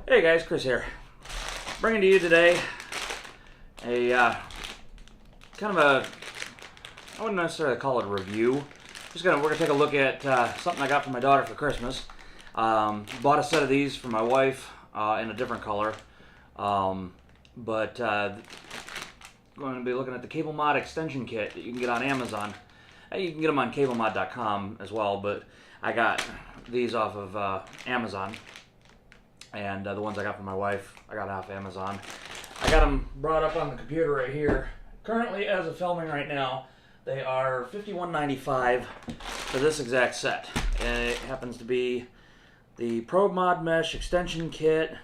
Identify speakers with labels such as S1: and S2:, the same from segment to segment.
S1: Hey guys, Chris here. Bringing to you today a kind of a, I wouldn't necessarily call it a review. We're gonna take a look at something I got for my daughter for Christmas. Bought a set of these for my wife in a different color, but going to be looking at the Cablemod extension kit that you can get on Amazon. You can get them on Cablemod.com as well, but I got these off of Amazon. And the ones I got for my wife, I got off Amazon. I got them brought up on the computer right here. Currently, as of filming right now, they are $51.95 for this exact set. And it happens to be the Pro Mod Mesh extension kit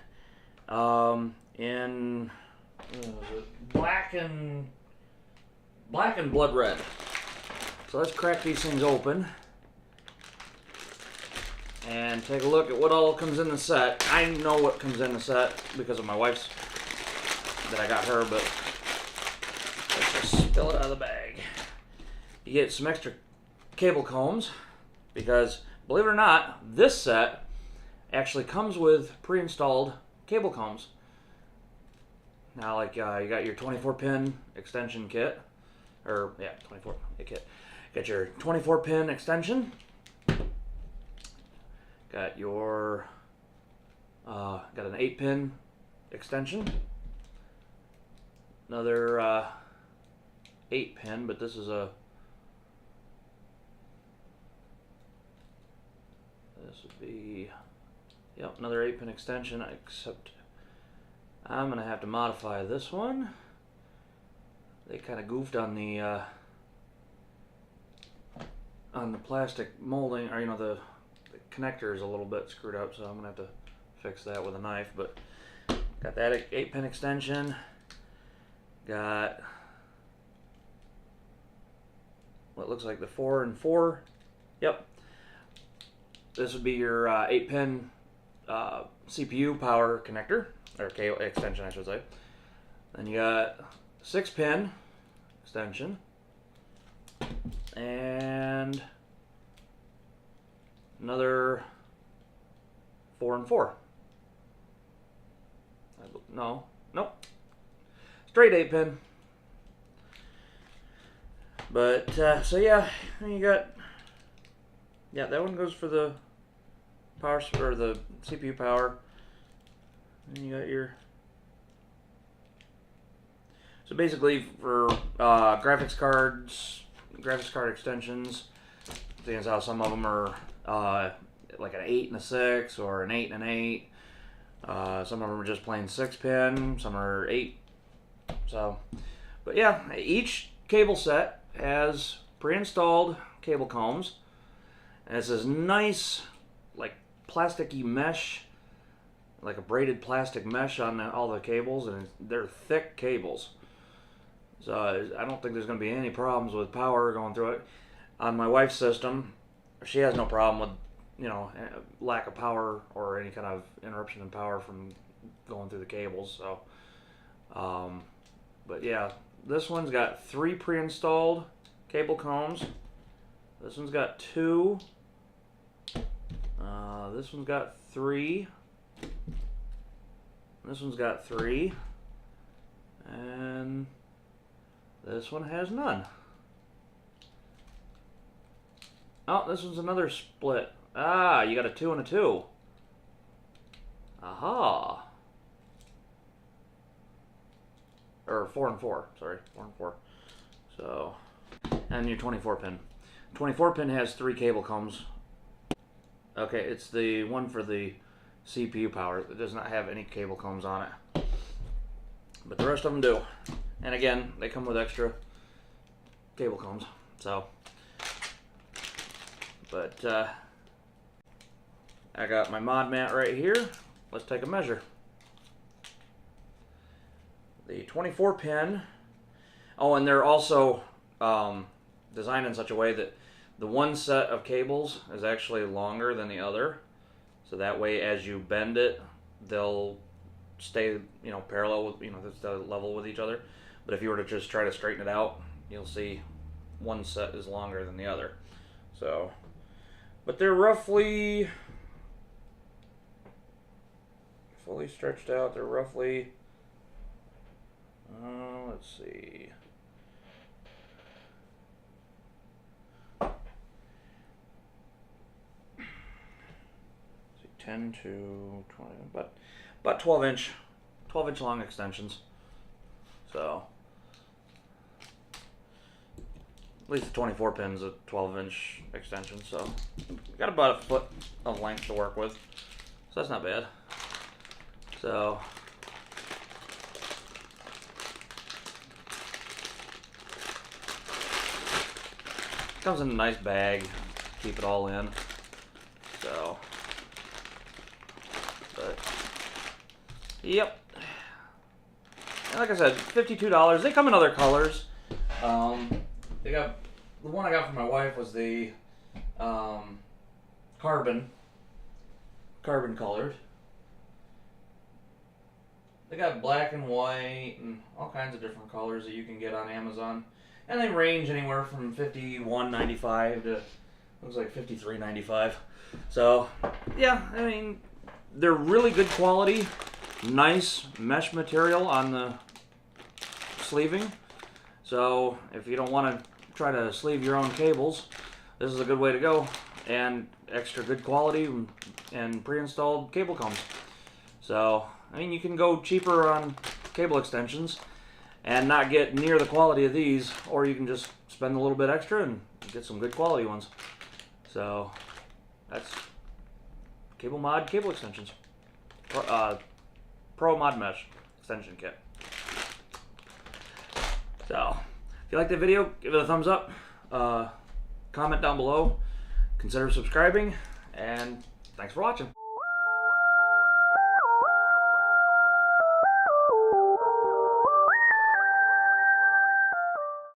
S1: in black and blood red. So let's crack these things open and take a look at what all comes in the set. I know what comes in the set because of my wife's that I got her, but let's just spill it out of the bag. You get some extra cable combs because, believe it or not, this set actually comes with pre-installed cable combs. Now, like you got your 24-pin extension kit, or yeah, 24 kit. Got your 24-pin extension. Got your got an 8-pin extension, another 8-pin, but this is would be, yep, another 8-pin extension, except I'm gonna have to modify this one. They kind of goofed on the plastic molding, or the connector is a little bit screwed up, so I'm gonna have to fix that with a knife. But got that 8-pin extension, got what looks like the 4 and 4. Yep, this would be your 8-pin CPU power connector, or cable extension, I should say. Then you got 6-pin extension and another 4 and 4. Nope. Straight 8-pin. But so yeah, you got, yeah, that one goes for the power, or the CPU power. And you got your, so basically for graphics card extensions, seeing as how some of them are like an 8 and a 6, or an 8 and an 8. Some of them are just plain 6-pin, some are 8. So, but yeah, each cable set has pre-installed cable combs, and it's this nice, like, plasticky mesh, like a braided plastic mesh on all the cables, and they're thick cables. So I don't think there's going to be any problems with power going through it. On my wife's system, she has no problem with, lack of power or any kind of interruption in power from going through the cables. So, but yeah, this one's got 3 pre-installed cable combs. This one's got 2. This one's got 3. This one's got 3. And this one has none. Oh, this one's another split. Ah, you got a 2 and a 2. Aha. Or 4 and 4. Sorry, 4 and 4. So, and your 24-pin. 24-pin has 3 cable combs. Okay, it's the one for the CPU power. It does not have any cable combs on it. But the rest of them do. And again, they come with extra cable combs. So, but I got my mod mat right here. Let's take a measure. The 24-pin. Oh, and they're also designed in such a way that the one set of cables is actually longer than the other. So that way, as you bend it, they'll stay, parallel with, level with each other. But if you were to just try to straighten it out, you'll see one set is longer than the other. So, but they're roughly fully stretched out. They're roughly, let's see. See, 10 to 20, about 12 inch long extensions. So at least the 24 pin's a 12-inch extension, so got about a foot of length to work with. So that's not bad. So comes in a nice bag, keep it all in. So, but yep. And like I said, $52. They come in other colors. They got the one I got for my wife was the carbon colored. They got black and white and all kinds of different colors that you can get on Amazon, and they range anywhere from $51.95 to looks like $53.95. So yeah, I mean, they're really good quality, nice mesh material on the sleeving. So if you don't want to try to sleeve your own cables, this is a good way to go, and extra good quality and pre-installed cable comes. So I mean, you can go cheaper on cable extensions and not get near the quality of these, or you can just spend a little bit extra and get some good quality ones. So that's Cablemod cable extensions, Pro Mod Mesh extension kit. So if you like the video, give it a thumbs up, comment down below, consider subscribing, and thanks for watching.